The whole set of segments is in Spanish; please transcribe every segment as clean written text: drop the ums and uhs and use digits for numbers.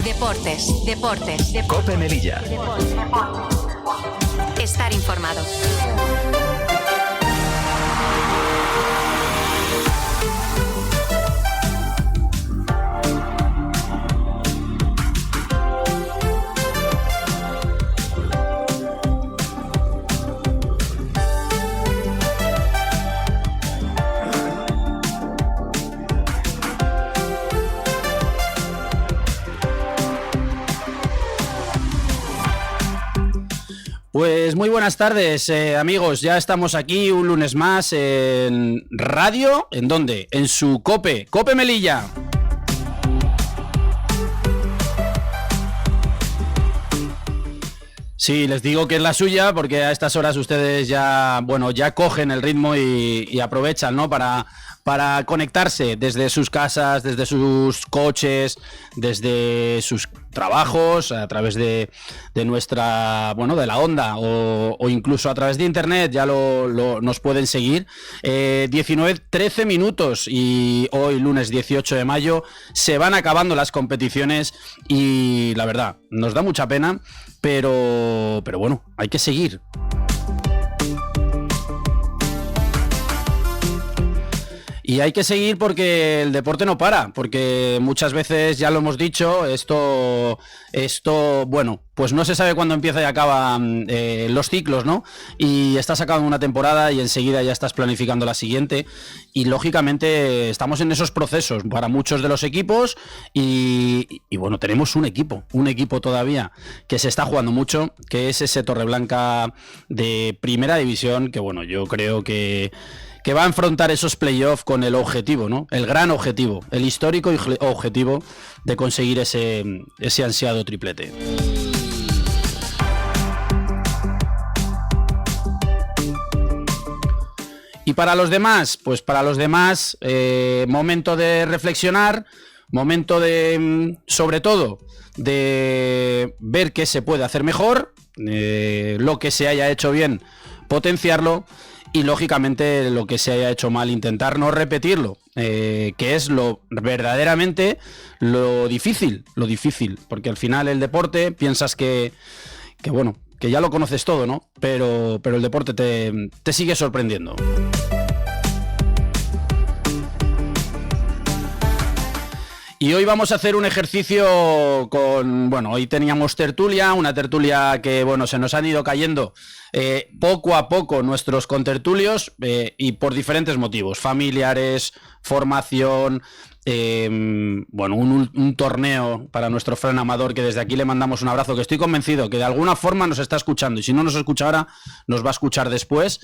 Deportes. COPE Melilla. Estar informado. Pues muy buenas tardes, amigos. Ya estamos aquí un lunes más en radio. ¿En dónde? En su COPE Melilla. Sí, les digo que es la suya porque a estas horas ustedes ya cogen el ritmo y aprovechan, ¿no? Para conectarse desde sus casas, desde sus coches, desde sus trabajos, a través de nuestra, de la onda o incluso a través de internet, ya nos pueden seguir. 13 minutos y hoy, lunes 18 de mayo, se van acabando las competiciones y la verdad, nos da mucha pena, pero bueno, hay que seguir. Y hay que seguir porque el deporte no para, porque muchas veces, ya lo hemos dicho, esto pues no se sabe cuándo empieza y acaban los ciclos, ¿no? Y estás acabando una temporada y enseguida ya estás planificando la siguiente y lógicamente estamos en esos procesos para muchos de los equipos y bueno, tenemos un equipo todavía que se está jugando mucho, que es ese Torreblanca de Primera División, que bueno, yo creo que va a enfrentar esos playoffs con el objetivo, ¿no? El gran objetivo, el histórico objetivo de conseguir ese ansiado triplete. Y para los demás, momento de reflexionar, momento de, sobre todo, de ver qué se puede hacer mejor, lo que se haya hecho bien, potenciarlo. Y lógicamente lo que se haya hecho mal, intentar no repetirlo, que es verdaderamente lo difícil, porque al final el deporte piensas que ya lo conoces todo, ¿no? Pero el deporte te sigue sorprendiendo. Y hoy vamos a hacer un ejercicio hoy teníamos una tertulia que, se nos han ido cayendo poco a poco nuestros contertulios y por diferentes motivos, familiares, formación, un torneo para nuestro Fran Amador, que desde aquí le mandamos un abrazo, que estoy convencido que de alguna forma nos está escuchando y si no nos escucha ahora, nos va a escuchar después,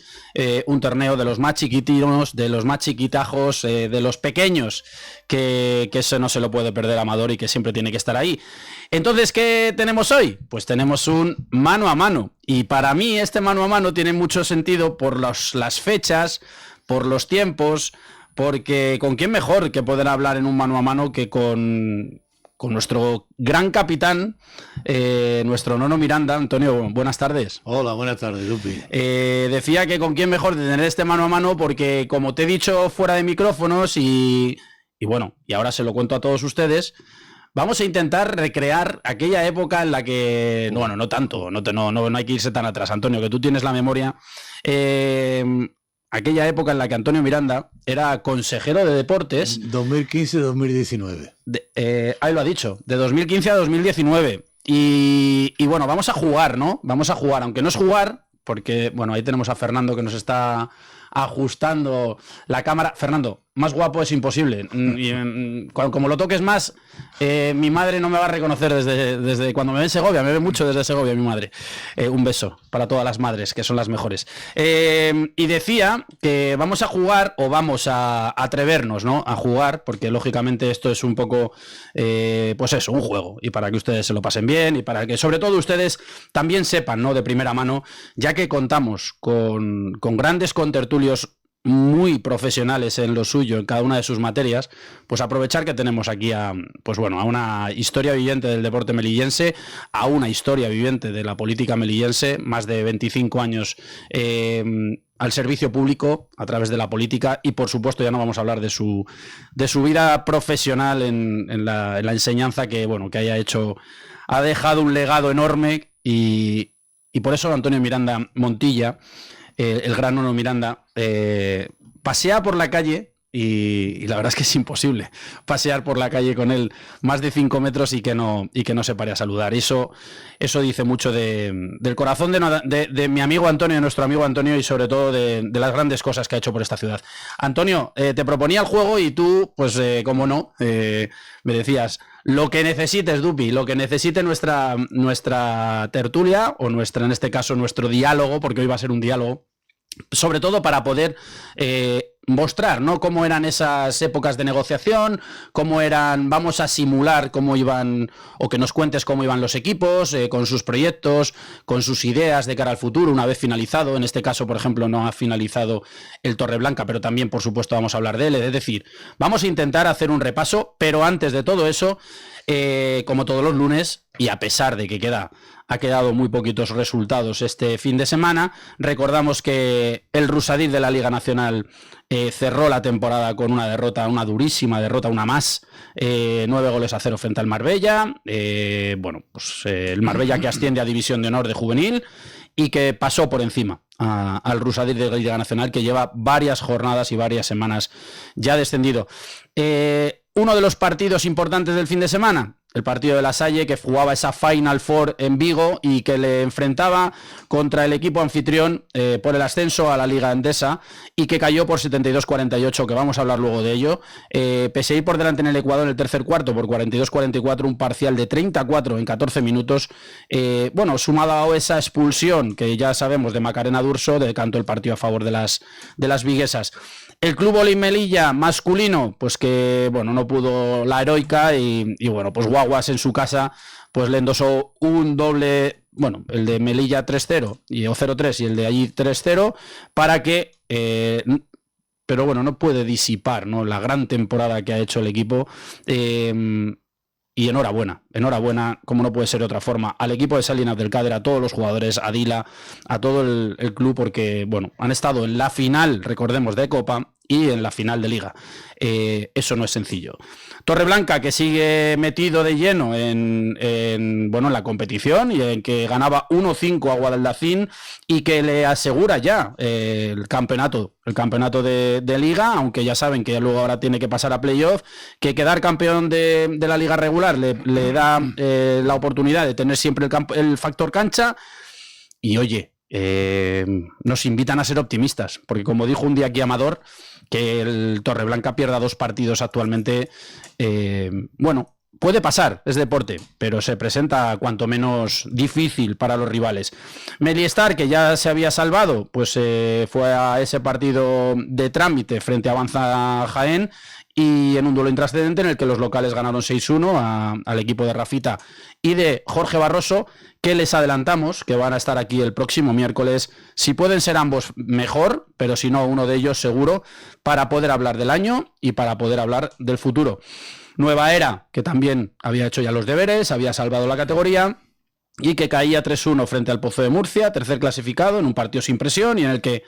un torneo de los más chiquitinos, de los más chiquitajos, de los pequeños, que eso no se lo puede perder Amador y que siempre tiene que estar ahí. Entonces, ¿qué tenemos hoy? Pues tenemos un mano a mano y para mí este mano a mano tiene mucho sentido por las fechas, por los tiempos, porque ¿con quién mejor que poder hablar en un mano a mano que con nuestro gran capitán, nuestro Nono Miranda? Antonio, buenas tardes. Hola, buenas tardes, Lupi. Decía que con quién mejor de tener este mano a mano porque, como te he dicho fuera de micrófonos y ahora se lo cuento a todos ustedes, vamos a intentar recrear aquella época en la que, no tanto, no hay que irse tan atrás, Antonio, que tú tienes la memoria. Aquella época en la que Antonio Miranda era consejero de deportes. 2015-2019. Ahí lo ha dicho, de 2015 a 2019. Y vamos a jugar, ¿no? Vamos a jugar, aunque no es jugar, porque, ahí tenemos a Fernando que nos está ajustando la cámara. Fernando, más guapo es imposible. Como lo toques más, mi madre no me va a reconocer desde cuando me ve en Segovia. Me ve mucho desde Segovia mi madre. Un beso para todas las madres, que son las mejores. Y decía que vamos a jugar, o vamos a atrevernos, ¿no?, a jugar, porque lógicamente esto es un poco, un juego, y para que ustedes se lo pasen bien, y para que sobre todo ustedes también sepan, ¿no?, de primera mano, ya que contamos con grandes contertulios muy profesionales en lo suyo, en cada una de sus materias, pues aprovechar que tenemos aquí a una historia viviente del deporte melillense, a una historia viviente de la política melillense, más de 25 años al servicio público a través de la política, y por supuesto ya no vamos a hablar de su vida profesional en la enseñanza, que haya hecho, ha dejado un legado enorme, y por eso Antonio Miranda Montilla, el gran Ono Miranda, pasea por la calle y la verdad es que es imposible pasear por la calle con él más de 5 metros y que no se pare a saludar. Eso dice mucho del corazón de mi amigo Antonio, de nuestro amigo Antonio, y sobre todo de las grandes cosas que ha hecho por esta ciudad. Antonio, te proponía el juego y tú, pues como no, me decías: lo que necesites, Dupi, lo que necesite nuestra tertulia, o en este caso nuestro diálogo, porque hoy va a ser un diálogo, sobre todo para poder mostrar, ¿no?, cómo eran esas épocas de negociación, cómo eran, vamos a simular cómo iban, o que nos cuentes cómo iban los equipos, con sus proyectos, con sus ideas de cara al futuro, una vez finalizado. En este caso, por ejemplo, no ha finalizado el Torreblanca, pero también, por supuesto, vamos a hablar de él. Es decir, vamos a intentar hacer un repaso, pero antes de todo eso, como todos los lunes, y a pesar de que ha quedado muy poquitos resultados este fin de semana, recordamos que el Rusadir de la Liga Nacional cerró la temporada con una derrota, una durísima derrota, una más, 9-0 frente al Marbella. El Marbella, que asciende a División de Honor de Juvenil y que pasó por encima al Rusadir de la Liga Nacional, que lleva varias jornadas y varias semanas ya descendido. Uno de los partidos importantes del fin de semana, el partido de La Salle, que jugaba esa Final Four en Vigo y que le enfrentaba contra el equipo anfitrión por el ascenso a la Liga Endesa, y que cayó por 72-48, que vamos a hablar luego de ello. Pese a ir por delante en el Ecuador en el tercer cuarto por 42-44, un parcial de 34 en 14 minutos, sumado a esa expulsión que ya sabemos de Macarena D'Urso, decantó el partido a favor de las viguesas. El Club Olin Melilla masculino, pues que no pudo la heroica, y pues Guaguas en su casa pues le endosó un doble, el de Melilla 3-0 o 0-3 y el de allí 3-0, para que pero no puede disipar, ¿no?, la gran temporada que ha hecho el equipo. Y enhorabuena, como no puede ser de otra forma, al equipo de Salinas del Cader, a todos los jugadores, a Dila, a todo el club, porque han estado en la final, recordemos, de Copa y en la final de Liga. Eso no es sencillo. Torreblanca, que sigue metido de lleno en la competición, y en que ganaba 1-5 a Guadalhacín, y que le asegura ya el campeonato de Liga, aunque ya saben que luego ahora tiene que pasar a playoff, que quedar campeón de la Liga regular le da la oportunidad de tener siempre el factor cancha. Y oye, nos invitan a ser optimistas, porque como dijo un día aquí Amador, que el Torreblanca pierda 2 partidos actualmente, puede pasar, es deporte, pero se presenta cuanto menos difícil para los rivales. Meliestar, que ya se había salvado, pues fue a ese partido de trámite frente a Avanza Jaén, y en un duelo intrascendente en el que los locales ganaron 6-1 al equipo de Rafita y de Jorge Barroso, que les adelantamos que van a estar aquí el próximo miércoles. Si pueden ser ambos, mejor, pero si no, uno de ellos seguro, para poder hablar del año y para poder hablar del futuro. Nueva Era, que también había hecho ya los deberes, había salvado la categoría, y que caía 3-1 frente al Pozo de Murcia, tercer clasificado, en un partido sin presión, y en el que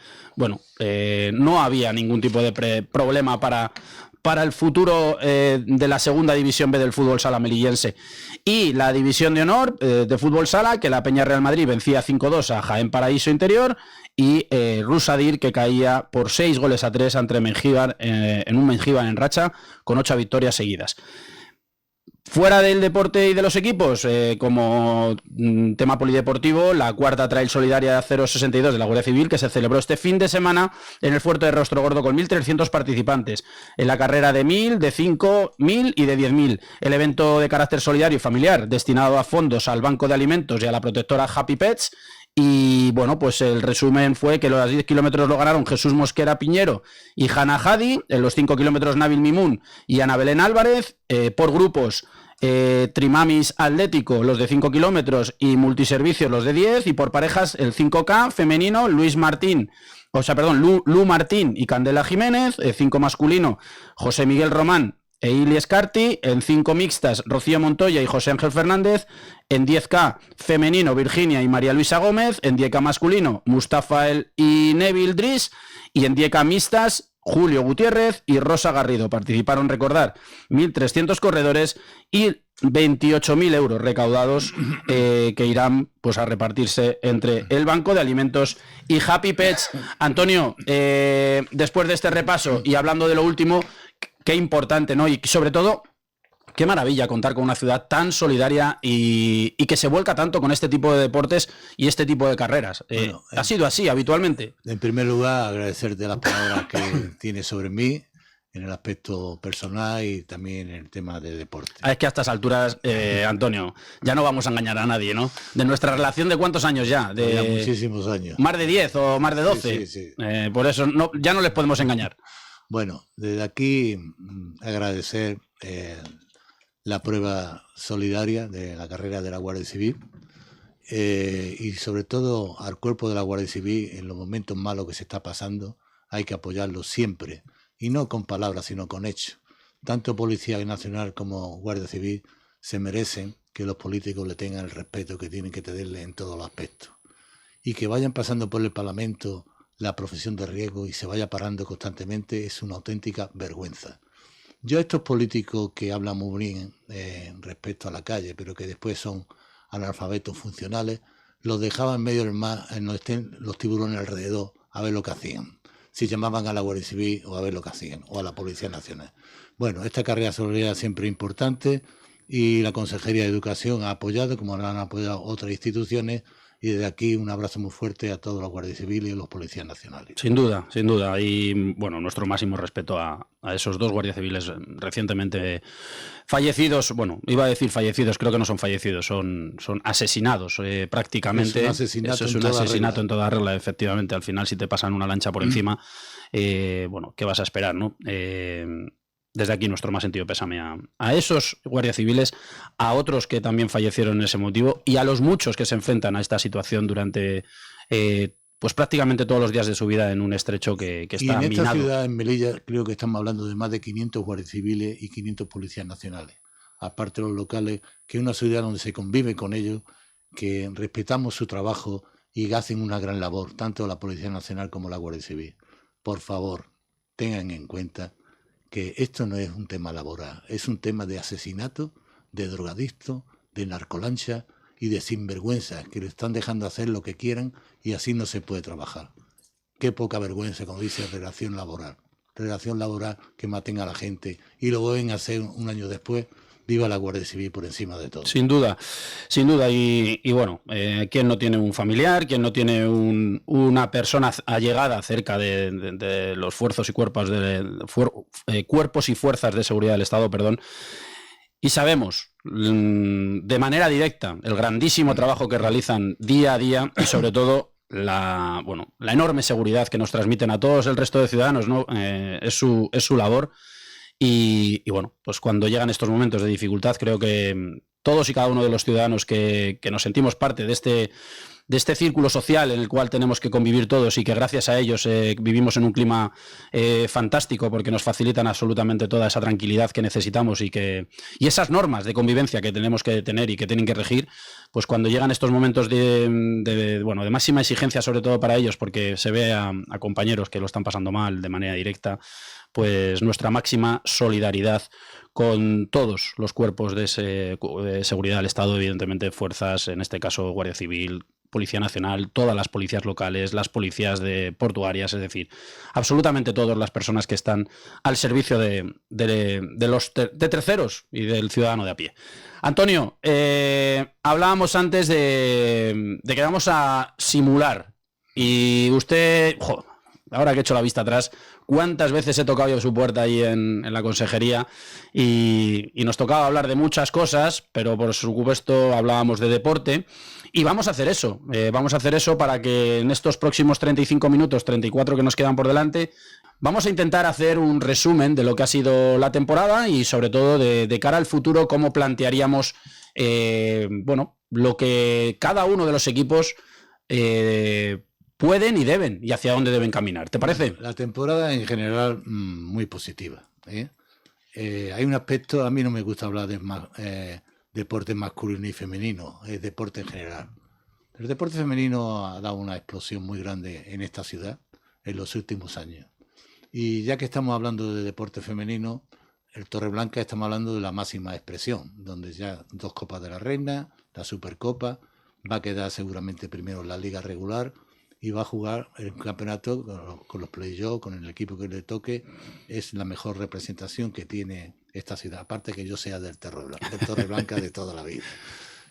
no había ningún tipo de problema para el futuro de la segunda división B del fútbol sala melillense. Y la división de honor de fútbol sala, que la Peña Real Madrid vencía 5-2 a Jaén Paraíso Interior, y Rusadir, que caía por 6-3 ante Mengíbar, en un Mengíbar en racha, con 8 victorias seguidas. Fuera del deporte y de los equipos, como tema polideportivo, la cuarta Trail Solidaria 062 de la Guardia Civil, que se celebró este fin de semana en el Fuerte de Rostro Gordo, con 1.300 participantes en la carrera de 1.000, de 5.000 y de 10.000. El evento de carácter solidario y familiar, destinado a fondos al Banco de Alimentos y a la protectora Happy Pets. Y pues el resumen fue que los 10 kilómetros lo ganaron Jesús Mosquera Piñero y Hanna Hadi, en los 5 kilómetros Nabil Mimun y Ana Belén Álvarez, por grupos. Trimamis Atlético, los de 5 kilómetros, y Multiservicios, los de 10, y por parejas el 5K femenino, Lu Martín y Candela Jiménez, 5 masculino, José Miguel Román e Ili Escarti, en 5 mixtas, Rocío Montoya y José Ángel Fernández, en 10K femenino, Virginia y María Luisa Gómez, en 10K masculino, Mustafa El y Neville Dris, y en 10K mixtas, Julio Gutiérrez y Rosa Garrido. Participaron, recordar, 1.300 corredores y 28.000 euros recaudados que irán pues a repartirse entre el Banco de Alimentos y Happy Pets. Antonio, después de este repaso y hablando de lo último, qué importante, ¿no? Y sobre todo, qué maravilla contar con una ciudad tan solidaria y que se vuelca tanto con este tipo de deportes y este tipo de carreras. Bueno, ¿ha sido así habitualmente? En primer lugar, agradecerte las palabras que tienes sobre mí en el aspecto personal y también en el tema de deporte. Es que a estas alturas, Antonio, ya no vamos a engañar a nadie, ¿no? De nuestra relación, ¿de cuántos años ya? Ya muchísimos años. ¿Más de 10 o más de 12? Sí. Por eso ya no les podemos engañar. Bueno, desde aquí agradecer la prueba solidaria de la carrera de la Guardia Civil y sobre todo al cuerpo de la Guardia Civil en los momentos malos que se está pasando. Hay que apoyarlo siempre y no con palabras sino con hechos. Tanto Policía Nacional como Guardia Civil se merecen que los políticos le tengan el respeto que tienen que tenerle en todos los aspectos y que vayan pasando por el Parlamento la profesión de riesgo y se vaya parando constantemente es una auténtica vergüenza. Yo a estos políticos que hablan muy bien respecto a la calle, pero que después son analfabetos funcionales, los dejaba en medio del mar, en donde estén los tiburones alrededor, a ver lo que hacían. Si llamaban a la Guardia Civil o a ver lo que hacían, o a la Policía Nacional. Bueno, esta carrera solidaria siempre es importante y la Consejería de Educación ha apoyado, como la han apoyado otras instituciones, y desde aquí un abrazo muy fuerte a todos los guardias civiles y a los policías nacionales. Sin duda, sin duda. Y bueno, nuestro máximo respeto a esos 2 guardias civiles recientemente fallecidos. Bueno, iba a decir fallecidos, creo que no son fallecidos, son asesinados prácticamente. Es un asesinato, eso es un asesinato en toda regla, efectivamente. Al final, si te pasan una lancha por encima, bueno, ¿qué vas a esperar, no? Desde aquí nuestro más sentido pésame a esos guardias civiles, a otros que también fallecieron en ese motivo y a los muchos que se enfrentan a esta situación durante pues prácticamente todos los días de su vida en un estrecho que está minado. Y en esta ciudad, en Melilla, creo que estamos hablando de más de 500 guardias civiles y 500 policías nacionales. Aparte de los locales, que es una ciudad donde se convive con ellos, que respetamos su trabajo y hacen una gran labor, tanto la Policía Nacional como la Guardia Civil. Por favor, tengan en cuenta que esto no es un tema laboral, es un tema de asesinato, de drogadicto, de narcolancha y de sinvergüenza, que le están dejando hacer lo que quieran y así no se puede trabajar. Qué poca vergüenza, como dice, relación laboral que maten a la gente y lo vuelven a hacer un año después. Viva la Guardia Civil por encima de todo. Sin duda, sin duda. Y bueno, ¿quién no tiene un familiar? ¿Quién no tiene una persona allegada cerca de los fuerzos y cuerpos cuerpos y fuerzas de seguridad del Estado, perdón? Y sabemos de manera directa el grandísimo trabajo que realizan día a día y sobre todo la enorme seguridad que nos transmiten a todos el resto de ciudadanos, ¿no? Es su labor. Y bueno, pues cuando llegan estos momentos de dificultad, creo que todos y cada uno de los ciudadanos que nos sentimos parte de este círculo social en el cual tenemos que convivir todos y que gracias a ellos vivimos en un clima fantástico porque nos facilitan absolutamente toda esa tranquilidad que necesitamos y esas normas de convivencia que tenemos que tener y que tienen que regir, pues cuando llegan estos momentos de máxima exigencia, sobre todo para ellos, porque se ve a compañeros que lo están pasando mal de manera directa, pues nuestra máxima solidaridad con todos los cuerpos de seguridad del Estado, evidentemente fuerzas, en este caso Guardia Civil, Policía Nacional, todas las policías locales, las policías portuarias, es decir, absolutamente todas las personas que están al servicio de terceros y del ciudadano de a pie. Antonio, hablábamos antes de que vamos a simular y usted... ahora que he hecho la vista atrás, cuántas veces he tocado yo su puerta ahí en la consejería y nos tocaba hablar de muchas cosas, pero por supuesto hablábamos de deporte. Y vamos a hacer eso para que en estos próximos 35 minutos, 34 que nos quedan por delante, vamos a intentar hacer un resumen de lo que ha sido la temporada y sobre todo de cara al futuro, cómo plantearíamos lo que cada uno de los equipos pueden y deben y hacia dónde deben caminar. ¿Te parece? La temporada en general muy positiva. Hay un aspecto, a mí no me gusta hablar de deporte masculino y femenino, es deporte en general. El deporte femenino ha dado una explosión muy grande en esta ciudad en los últimos años. Y ya que estamos hablando de deporte femenino, el Torreblanca estamos hablando de la máxima expresión, donde ya 2 Copas de la Reina, la Supercopa, va a quedar seguramente primero en la liga regular y va a jugar el campeonato con los play-offs, con el equipo que le toque. Es la mejor representación que tiene esta ciudad, aparte que yo sea del Torreblanca de toda la vida.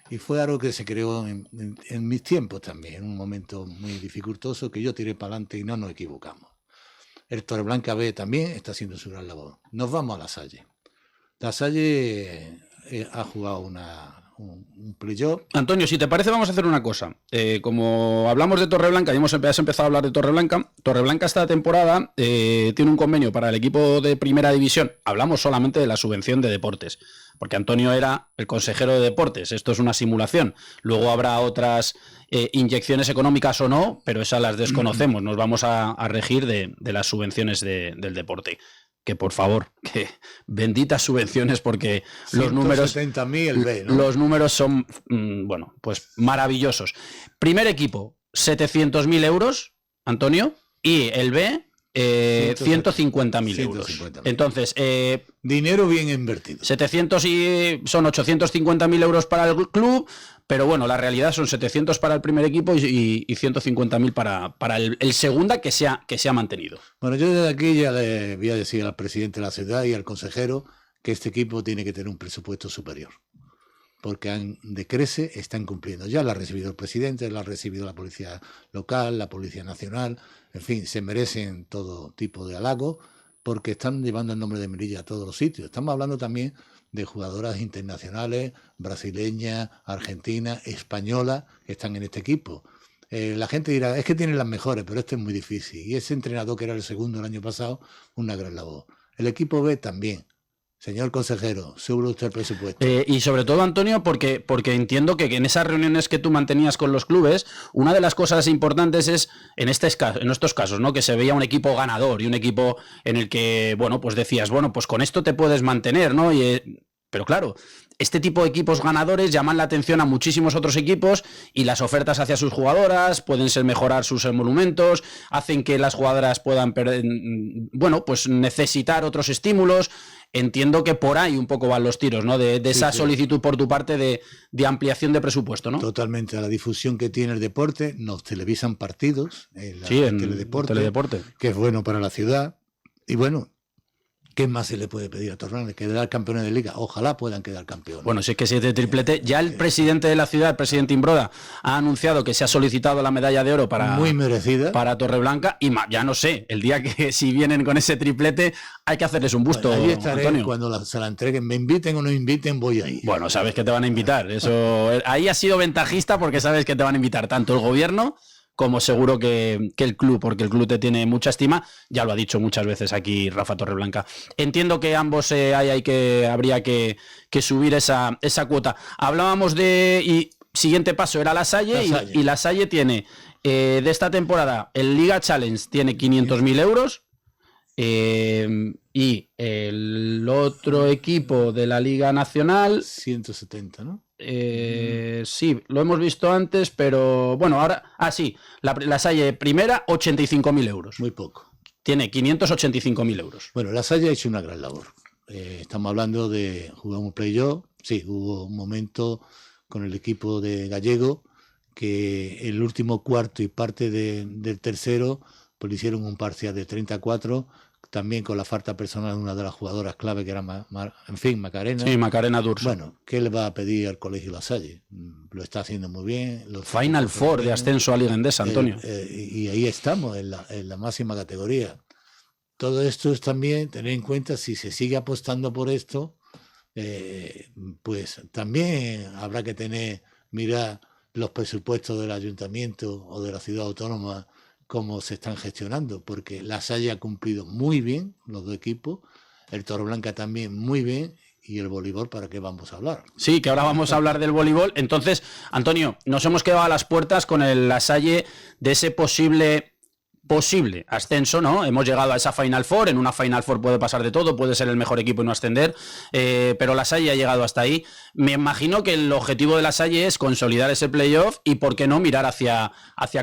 Y fue algo que se creó en mis tiempos también, en un momento muy dificultoso, que yo tiré para adelante y no nos equivocamos. El Torreblanca B también está haciendo su gran labor. Nos vamos a La Salle. La Salle ha jugado un playoff. Antonio, si te parece, vamos a hacer una cosa. Como hablamos de Torreblanca y has empezado a hablar de Torreblanca, Torreblanca esta temporada tiene un convenio para el equipo de primera división. Hablamos solamente de la subvención de deportes, porque Antonio era el consejero de deportes. Esto es una simulación. Luego habrá otras inyecciones económicas o no, pero esas las desconocemos. Nos vamos a regir de las subvenciones del deporte. Que por favor, que benditas subvenciones, porque los números, el B, ¿no? Los números son, pues maravillosos. Primer equipo, 700.000 euros, Antonio, y el B, 150.000 euros. 150.000. Entonces, dinero bien invertido. 700 y son 850.000 euros para el club, pero bueno, la realidad son 700 para el primer equipo y 150.000 para el segunda que se ha mantenido. Bueno, yo desde aquí ya le voy a decir al presidente de la ciudad y al consejero que este equipo tiene que tener un presupuesto superior, porque decrece, están cumpliendo. Ya lo ha recibido el presidente, lo ha recibido la policía local, la policía nacional, en fin, se merecen todo tipo de halagos porque están llevando el nombre de Melilla a todos los sitios. Estamos hablando también de jugadoras internacionales, brasileñas, argentinas, españolas, que están en este equipo. La gente dirá, es que tienen las mejores, pero esto es muy difícil. Y ese entrenador, que era el segundo el año pasado, una gran labor. El equipo B también. Señor consejero, sube usted el presupuesto. Y sobre todo, Antonio, porque entiendo que en esas reuniones que tú mantenías con los clubes, una de las cosas importantes es, en estos casos, ¿no? Que se veía un equipo ganador y un equipo en el que, pues decías, pues con esto te puedes mantener, ¿no? Pero claro, este tipo de equipos ganadores llaman la atención a muchísimos otros equipos y las ofertas hacia sus jugadoras pueden ser mejorar sus emolumentos, hacen que las jugadoras puedan pues necesitar otros estímulos. Entiendo que por ahí un poco van los tiros, ¿no? De esa solicitud por tu parte de ampliación de presupuesto, ¿no? Totalmente. A la difusión que tiene el deporte, nos televisan partidos en Teledeporte, que es bueno para la ciudad. Y bueno, ¿qué más se le puede pedir a Torreblanca? Quedar campeones de liga. Ojalá puedan quedar campeones. Bueno, si es que si es de triplete, ya el presidente de la ciudad, el presidente Imbroda, ha anunciado que se ha solicitado la medalla de oro muy merecida para Torreblanca y ya no sé, el día que si vienen con ese triplete hay que hacerles un busto. Ahí estaré, Antonio. cuando se la entreguen, me inviten o no inviten, voy ahí. Bueno, sabes que te van a invitar. Eso ahí has sido ventajista porque sabes que te van a invitar tanto el gobierno como seguro que el club, porque el club te tiene mucha estima, ya lo ha dicho muchas veces aquí Rafa Torreblanca. Entiendo que ambos habría que subir esa cuota. Hablábamos y siguiente paso era La Salle. Y La Salle tiene, de esta temporada, el Liga Challenge tiene 500.000 euros, y el otro equipo de la Liga Nacional... 170, ¿no? Sí, lo hemos visto antes, pero bueno, ahora... sí, la Salle primera, 85.000 euros. Muy poco. Tiene 585.000 euros. Bueno, La Salle ha hecho una gran labor. Estamos hablando de jugar un playoff. Sí, hubo un momento con el equipo de Gallego que el último cuarto y parte del tercero pues le hicieron un parcial de 34, también con la falta personal de una de las jugadoras clave que era Macarena. Sí, Macarena Durso. Bueno, ¿qué le va a pedir al Colegio La Salle? lo está haciendo muy bien. Final Four de ascenso a Liga Endesa, Antonio. Y ahí estamos, en la máxima categoría. Todo esto es también tener en cuenta, si se sigue apostando por esto, pues también habrá que mirar los presupuestos del ayuntamiento o de la ciudad autónoma, cómo se están gestionando, porque la Salle ha cumplido muy bien los dos equipos, el Torreblanca también muy bien, y el voleibol, ¿para qué vamos a hablar? Sí, que ahora vamos a hablar del voleibol. Entonces, Antonio, nos hemos quedado a las puertas con la Salle de ese posible ascenso, ¿no? Hemos llegado a esa Final Four. En una Final Four puede pasar de todo, puede ser el mejor equipo y no ascender, pero la Salle ha llegado hasta ahí. Me imagino que el objetivo de la Salle es consolidar ese playoff y, ¿por qué no, mirar hacia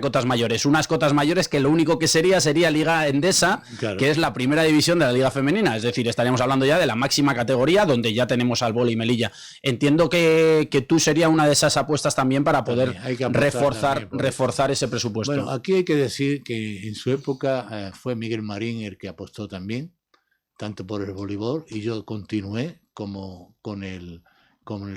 cotas mayores? Unas cotas mayores que lo único que sería Liga Endesa, claro, que es la primera división de la Liga Femenina. Es decir, estaríamos hablando ya de la máxima categoría, donde ya tenemos al Vóley Melilla. Entiendo que tú serías una de esas apuestas también para poder reforzar ese presupuesto. Bueno, aquí hay que decir que en su época fue Miguel Marín el que apostó también, tanto por el voleibol, y yo continué con el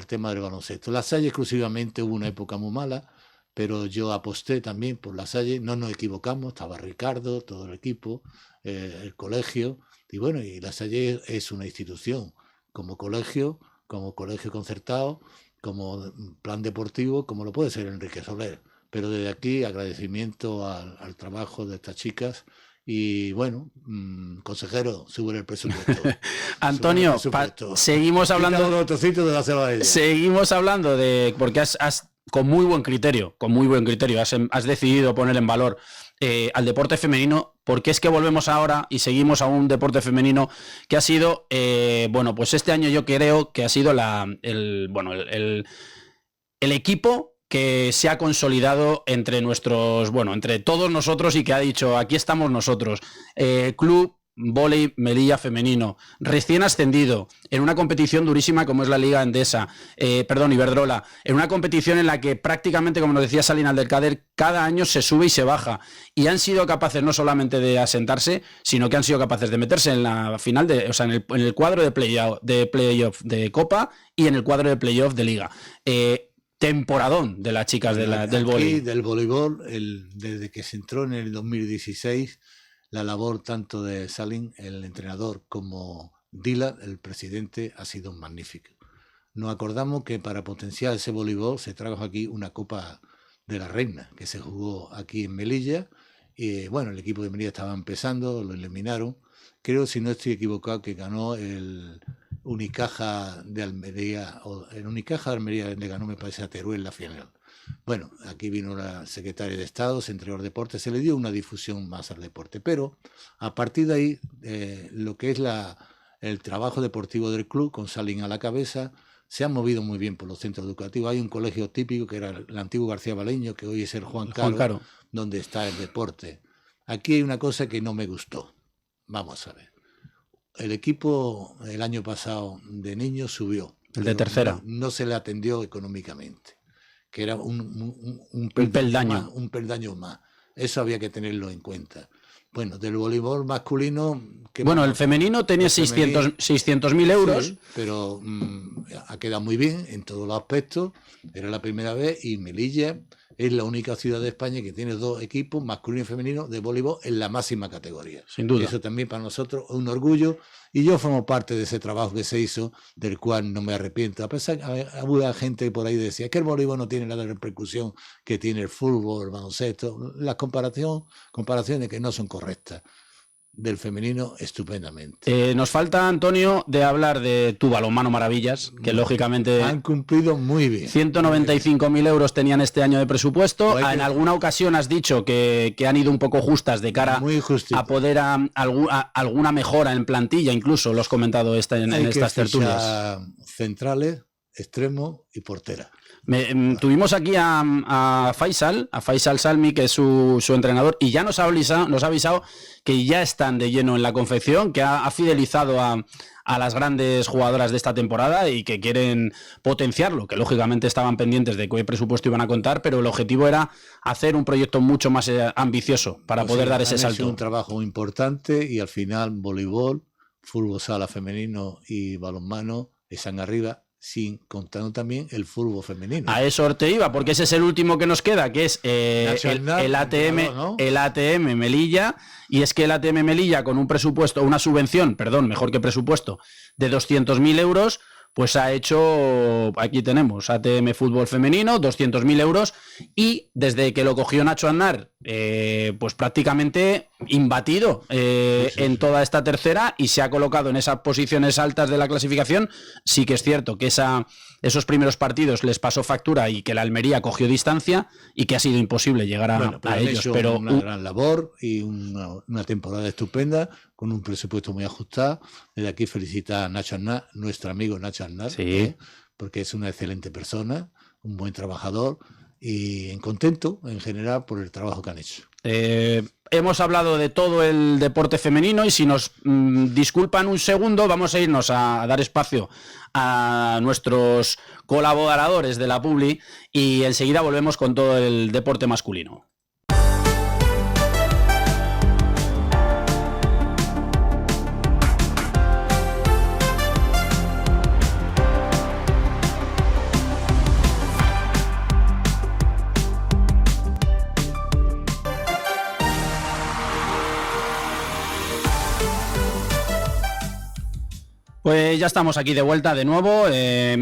tema del baloncesto. La Salle exclusivamente hubo una época muy mala, pero yo aposté también por la Salle, no nos equivocamos, estaba Ricardo, todo el equipo, el colegio, y bueno, y la Salle es una institución como colegio concertado, como plan deportivo, como lo puede ser Enrique Soler. Pero desde aquí, agradecimiento al trabajo de estas chicas. Y bueno, consejero, sube el presupuesto. Antonio, seguimos hablando de porque has con muy buen criterio, has decidido poner en valor al deporte femenino, porque es que volvemos ahora y seguimos a un deporte femenino que ha sido, bueno, pues este año yo creo que ha sido el equipo que se ha consolidado entre todos nosotros, y que ha dicho, aquí estamos nosotros. Club Vóley Melilla femenino, recién ascendido, en una competición durísima como es la Liga Endesa, Iberdrola, en una competición en la que prácticamente, como nos decía Salinas del Cader, cada año se sube y se baja, y han sido capaces no solamente de asentarse, sino que han sido capaces de meterse en la final, en el cuadro de playoff de Copa y en el cuadro de playoff de Liga. Temporadón de las chicas del voleibol. Del voleibol, desde que se entró en el 2016, la labor tanto de Salim, el entrenador, como Dila, el presidente, ha sido magnífica. Nos acordamos que para potenciar ese voleibol se trajo aquí una Copa de la Reina, que se jugó aquí en Melilla, y bueno, el equipo de Melilla estaba empezando, lo eliminaron. Creo, si no estoy equivocado, que ganó el Unicaja de Almería, o el Unicaja de Almería le ganó, me parece, a Teruel la final. Bueno, aquí vino la secretaria de Estado, se entregó al deporte, se le dio una difusión más al deporte, pero a partir de ahí, lo que es el trabajo deportivo del club, con Salim a la cabeza, se han movido muy bien por los centros educativos. Hay un colegio típico que era el antiguo García Baleño, que hoy es el Juan Caro, donde está el deporte. Aquí hay una cosa que no me gustó. Vamos a ver. El equipo el año pasado de niños subió. El de tercera. No se le atendió económicamente, que era un peldaño más. Eso había que tenerlo en cuenta. Bueno, del voleibol masculino... Bueno, el femenino tenía 600.000 euros. Sí, pero ha quedado muy bien en todos los aspectos. Era la primera vez, y Melilla es la única ciudad de España que tiene dos equipos, masculino y femenino, de voleibol en la máxima categoría. Sin duda. Eso también para nosotros es un orgullo, y yo formo parte de ese trabajo que se hizo, del cual no me arrepiento. A pesar que había gente por ahí que decía que el voleibol no tiene la repercusión que tiene el fútbol, el baloncesto. Las comparaciones que no son correctas. Del femenino, estupendamente. Nos falta, Antonio, de hablar de tu balonmano Maravillas, que lógicamente han cumplido muy bien. 195.000 euros tenían este año de presupuesto. En alguna ocasión has dicho que han ido un poco justas de cara a poder alguna mejora en plantilla, incluso lo has comentado en estas tertulias. Centrales, extremo y portera. Tuvimos aquí a Faisal Salmi, que es su entrenador, y ya nos ha avisado que ya están de lleno en la confección, que ha fidelizado a las grandes jugadoras de esta temporada y que quieren potenciarlo, que lógicamente estaban pendientes de qué presupuesto iban a contar, pero el objetivo era hacer un proyecto mucho más ambicioso para poder dar ese salto. Es un trabajo importante, y al final voleibol, fútbol sala femenino y balonmano están arriba sin contando también el fútbol femenino. A eso te iba, porque ese es el último que nos queda, que es el ATM, ¿no? el ATM Melilla, y es que el ATM Melilla con un presupuesto, una subvención, perdón, mejor que presupuesto, de 200.000 euros, pues ha hecho, aquí tenemos, ATM Fútbol Femenino, 200.000 euros, y desde que lo cogió Nacho Aznar, pues prácticamente imbatido en toda esta tercera, y se ha colocado en esas posiciones altas de la clasificación. Sí que es cierto que esos primeros partidos les pasó factura y que la Almería cogió distancia y que ha sido imposible llegar a ellos. Pero una gran labor y una temporada estupenda, con un presupuesto muy ajustado. Desde aquí felicita a Nacho Aznar, nuestro amigo Nacho Aznar, sí, porque es una excelente persona, un buen trabajador y contento en general por el trabajo que han hecho. Hemos hablado de todo el deporte femenino y si nos disculpan un segundo, vamos a irnos a dar espacio a nuestros colaboradores de la Publi y enseguida volvemos con todo el deporte masculino. Pues ya estamos aquí de vuelta de nuevo.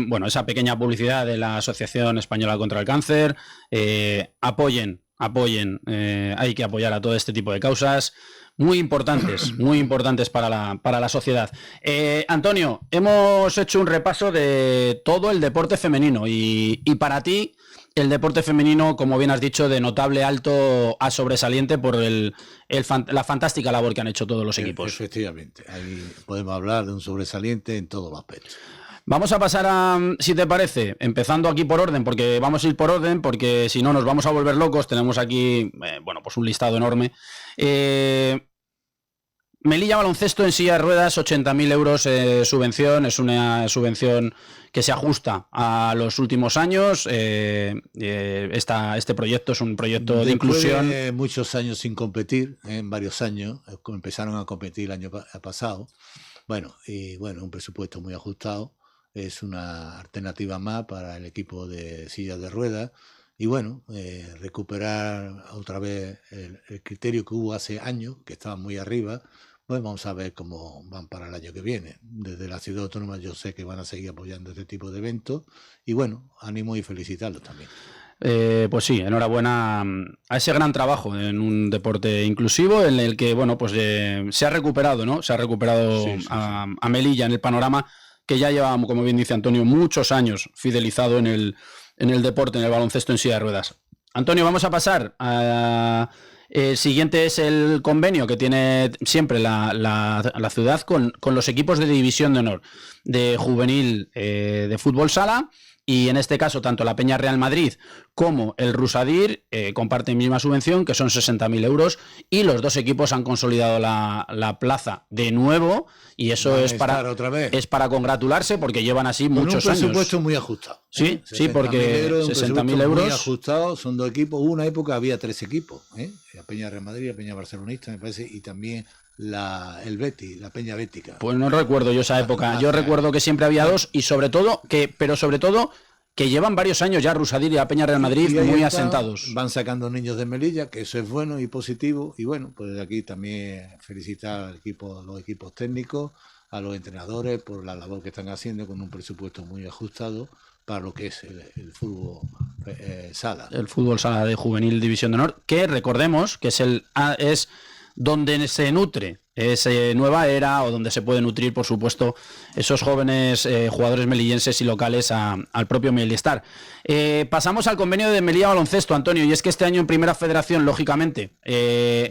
Bueno, esa pequeña publicidad de la Asociación Española contra el Cáncer. Apoyen. Hay que apoyar a todo este tipo de causas muy importantes para la sociedad. Antonio, hemos hecho un repaso de todo el deporte femenino y para ti el deporte femenino, como bien has dicho, de notable alto a sobresaliente por la fantástica labor que han hecho todos los equipos. Efectivamente, ahí podemos hablar de un sobresaliente en todos los aspectos. Vamos a pasar a, si te parece, empezando aquí por orden, porque vamos a ir por orden, porque si no nos vamos a volver locos. Tenemos aquí, bueno, pues un listado enorme. Melilla Baloncesto en silla de ruedas, 80.000 euros subvención, es una subvención que se ajusta a los últimos años. Este proyecto es un proyecto de inclusión. Muchos años sin competir, en varios años, empezaron a competir el año pasado. Bueno, un presupuesto muy ajustado, es una alternativa más para el equipo de sillas de ruedas. Y bueno, recuperar otra vez el criterio que hubo hace años, que estaba muy arriba. Pues vamos a ver cómo van para el año que viene. Desde la ciudad autónoma yo sé que van a seguir apoyando este tipo de eventos y bueno, ánimo y felicitarlos también. Pues sí, enhorabuena a ese gran trabajo en un deporte inclusivo en el que, bueno, pues se ha recuperado, ¿no? Se ha recuperado a Melilla en el panorama, que ya lleva, como bien dice Antonio, muchos años fidelizado en el deporte, en el baloncesto en silla de ruedas. Antonio, vamos a pasar a... El siguiente es el convenio que tiene siempre la ciudad con los equipos de división de honor de juvenil de fútbol sala, y en este caso tanto la Peña Real Madrid como el Rusadir comparten misma subvención, que son 60.000 euros, y los dos equipos han consolidado la plaza de nuevo, y eso es para congratularse, porque llevan así muchos años. Un presupuesto muy ajustado. Sí, porque 60.000 euros. Muy ajustado, son dos equipos. Hubo una época había 3 equipos, la Peña Real Madrid, la Peña Barcelonista, me parece, y también el Betis, la Peña Bética. Pues no recuerdo yo esa época. Yo recuerdo que siempre había dos, y sobre todo que llevan varios años ya Rusadir y la Peña Real Madrid muy asentados. Van sacando niños de Melilla, que eso es bueno y positivo. Y bueno, pues de aquí también felicitar a los equipos técnicos, a los entrenadores por la labor que están haciendo con un presupuesto muy ajustado para lo que es el fútbol sala. El fútbol sala de juvenil división de honor, que recordemos que es donde se nutre esa nueva era, o donde se puede nutrir, por supuesto, esos jóvenes jugadores melillenses y locales al propio Melistar. Pasamos al convenio de Melilla Baloncesto, Antonio, y es que este año en Primera Federación, lógicamente,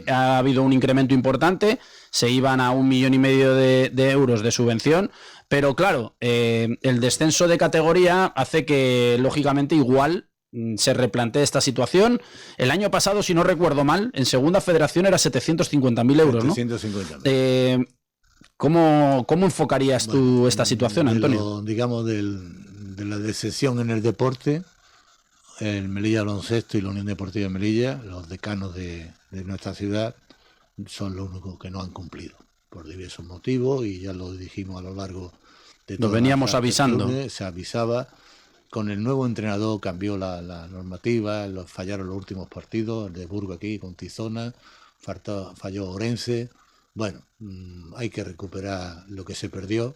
ha habido un incremento importante, se iban a 1,5 millones de euros de subvención, pero claro, el descenso de categoría hace que, lógicamente, igual se replantee esta situación. El año pasado, si no recuerdo mal, en Segunda Federación era 750.000 euros, ¿no? 750.000. ¿Cómo enfocarías tú esta situación, Antonio? Digamos, de la decepción en el deporte, el Melilla Baloncesto y la Unión Deportiva de Melilla, los decanos de nuestra ciudad, son los únicos que no han cumplido, por diversos motivos, y ya lo dijimos a lo largo Lo veníamos avisando. Se avisaba. Con el nuevo entrenador cambió la normativa, fallaron los últimos partidos, el de Burgo aquí con Tizona, falló Orense. Bueno, hay que recuperar lo que se perdió.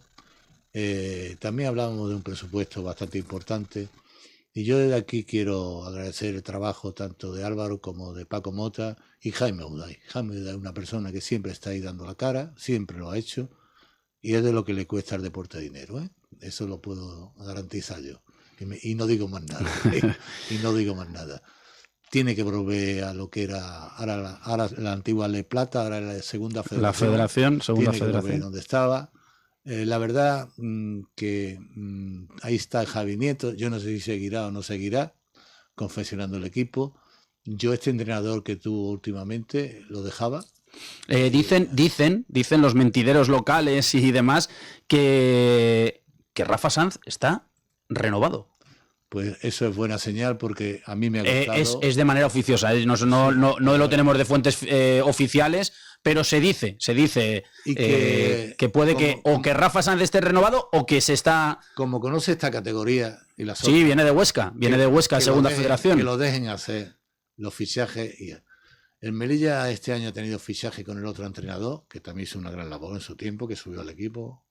También hablábamos de un presupuesto bastante importante. Y yo desde aquí quiero agradecer el trabajo tanto de Álvaro como de Paco Mota y Jaime Uday. Jaime Uday es una persona que siempre está ahí dando la cara, siempre lo ha hecho, y es de lo que le cuesta al deporte dinero, ¿eh? Eso lo puedo garantizar yo. Y no digo más nada. Y no digo más nada. Tiene que volver a lo que era ahora la antigua Ley Plata, ahora la segunda federación. La federación, segunda tiene federación. Que volver donde estaba. La verdad que ahí está Javi Nieto. Yo no sé si seguirá o no seguirá confeccionando el equipo. Yo este entrenador que tuvo últimamente lo dejaba. Dicen los mentideros locales y demás que Rafa Sanz está renovado. Pues eso es buena señal porque a mí me ha gustado. Es de manera oficiosa, no lo tenemos de fuentes oficiales, pero se dice que puede que Rafa Sanz esté renovado o que se está... Como conoce esta categoría y la Sí, viene de Huesca, segunda federación. Que lo dejen hacer los fichajes. El Melilla este año ha tenido fichaje con el otro entrenador, que también hizo una gran labor en su tiempo, que subió al equipo.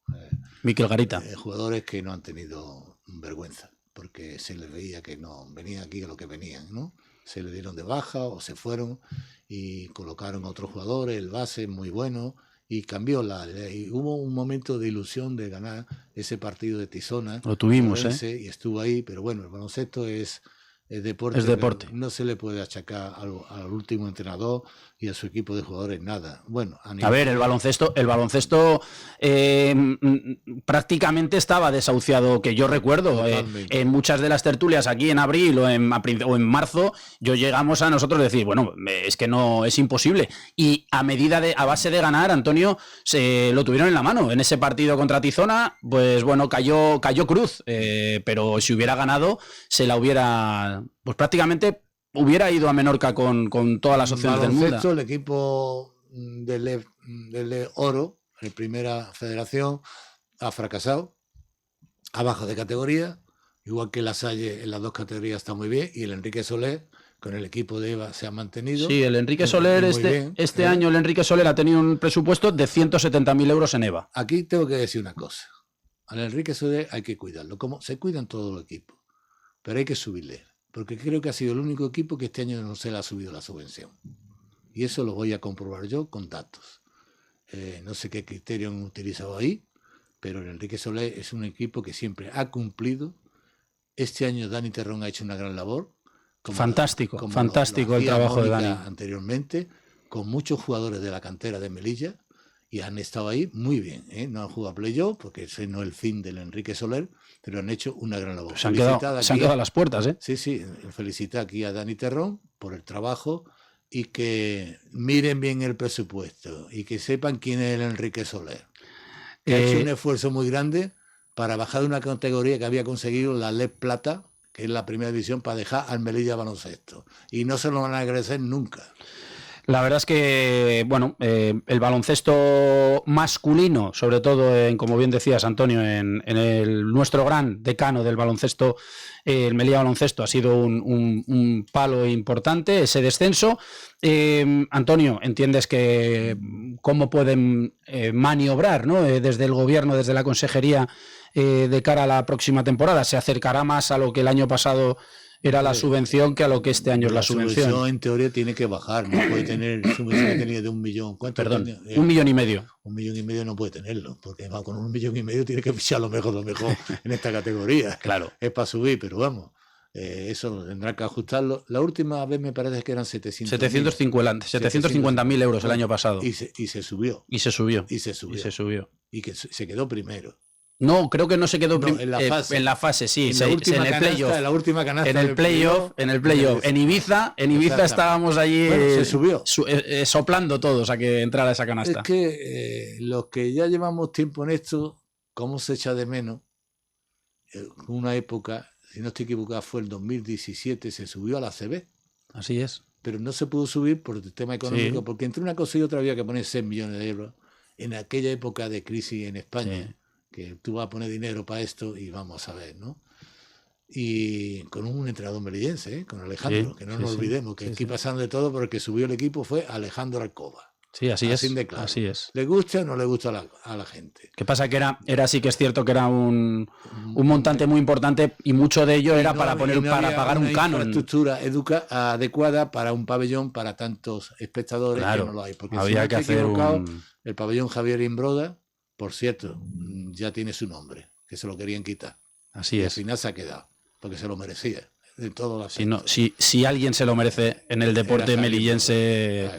Miquel Garita. Jugadores que no han tenido vergüenza, porque se les veía que no venían aquí a lo que venían, ¿no? Se le dieron de baja o se fueron y colocaron a otros jugadores, el base muy bueno, y cambió y hubo un momento de ilusión de ganar ese partido de Tizona. Lo tuvimos, y estuvo ahí, pero bueno, el baloncesto es deporte. Es deporte. No se le puede achacar al último entrenador y a su equipo de jugadores nada. Bueno, a ver, el baloncesto prácticamente estaba desahuciado, que yo recuerdo. En muchas de las tertulias aquí en abril o en marzo, llegamos a nosotros decir, bueno, es que no, es imposible. Y a base de ganar, Antonio, se lo tuvieron en la mano. En ese partido contra Tizona, pues bueno, cayó cruz, pero si hubiera ganado, se la hubiera... Pues prácticamente hubiera ido a Menorca con todas las opciones del mundo. El equipo del Oro, en primera federación, ha fracasado, ha bajado de categoría, igual que la Salle en las dos categorías está muy bien, y el Enrique Soler con el equipo de EVA se ha mantenido. Sí, el Enrique Soler este año el Enrique Soler ha tenido un presupuesto de 170.000 euros en EVA. Aquí tengo que decir una cosa, al Enrique Soler hay que cuidarlo, como se cuidan todos los equipos, pero hay que subirle. Porque creo que ha sido el único equipo que este año no se le ha subido la subvención. Y eso lo voy a comprobar yo con datos. No sé qué criterio han utilizado ahí, pero el Enrique Soler es un equipo que siempre ha cumplido. Este año Dani Terrón ha hecho una gran labor. Fantástico el trabajo de Dani. Anteriormente, con muchos jugadores de la cantera de Melilla, y han estado ahí muy bien, ¿eh? No han jugado playoff, porque ese no es el fin del Enrique Soler, pero han hecho una gran labor. Se han quedado a las puertas, ¿eh? Sí, felicita aquí a Dani Terrón por el trabajo y que miren bien el presupuesto y que sepan quién es el Enrique Soler. Que ha hecho un esfuerzo muy grande para bajar de una categoría que había conseguido la LED Plata, que es la primera división, para dejar al Melilla baloncesto. Y no se lo van a agradecer nunca. La verdad es que, bueno, el baloncesto masculino, sobre todo, como bien decías, Antonio, en nuestro gran decano del baloncesto, el Melilla Baloncesto, ha sido un palo importante, ese descenso. Antonio, entiendes que cómo pueden maniobrar, ¿no? Desde el gobierno, desde la consejería, de cara a la próxima temporada. ¿Se acercará más a lo que el año pasado era la subvención que a lo que este año es la subvención? La subvención en teoría tiene que bajar, no puede tener subvención que tenía de 1 millón. ¿Cuánto? Perdón, 1,5 millones. 1,5 millones no puede tenerlo, porque con 1,5 millones tiene que fichar lo mejor en esta categoría. Claro. Es para subir, pero vamos, eso tendrá que ajustarlo. La última vez me parece que eran 750.000 euros el año pasado. Y se subió. Y se subió. Y que se quedó primero. No, creo que no se quedó en la fase, sí, en el playoff. En la última canasta. En el playoff. En Ibiza estábamos allí, se subió. Soplando todos a que entrara esa canasta. Es que los que ya llevamos tiempo en esto, ¿cómo se echa de menos? Una época, si no estoy equivocado, fue el 2017, se subió a la CB. Así es. Pero no se pudo subir por el tema económico, sí. Porque entre una cosa y otra había que poner 6 millones de euros en aquella época de crisis en España. Sí. que tú vas a poner dinero para esto y vamos a ver, ¿no? Y con un entrenador melillense, con Alejandro, que no nos olvidemos, que aquí pasaron de todo, pero el que subió el equipo fue Alejandro Alcoba. Sí, así es. De claro. Así es. ¿Le gusta o no le gusta a la gente? ¿Qué pasa? Que era sí que es cierto que era un montante muy importante y mucho de ello era para pagar un canon. Infraestructura adecuada para un pabellón para tantos espectadores, claro, que no lo hay. Porque había que hacer el pabellón Javier Imbroda, por cierto, ya tiene su nombre, que se lo querían quitar. Así y es. Al final se ha quedado, porque se lo merecía. De todo si alguien se lo merece en el deporte melillense,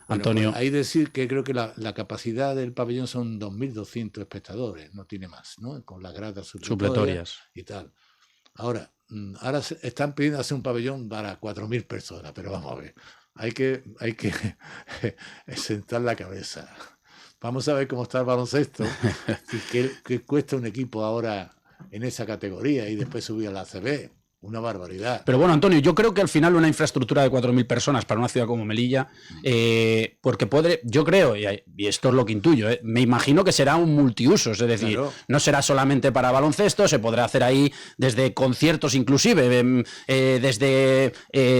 Antonio. Bueno, pues hay que decir que creo que la capacidad del pabellón son 2.200 espectadores, no tiene más, ¿no? Con las gradas supletorias y tal. Ahora están pidiendo hacer un pabellón para 4.000 personas, pero vamos a ver, hay que sentar la cabeza. Vamos a ver cómo está el baloncesto y qué cuesta un equipo ahora en esa categoría y después subir a la ACB. Una barbaridad. Pero bueno, Antonio, yo creo que al final una infraestructura de 4.000 personas para una ciudad como Melilla, porque yo creo, y esto es lo que intuyo, me imagino que será un multiusos, es decir, claro, no será solamente para baloncesto, se podrá hacer ahí desde conciertos inclusive, desde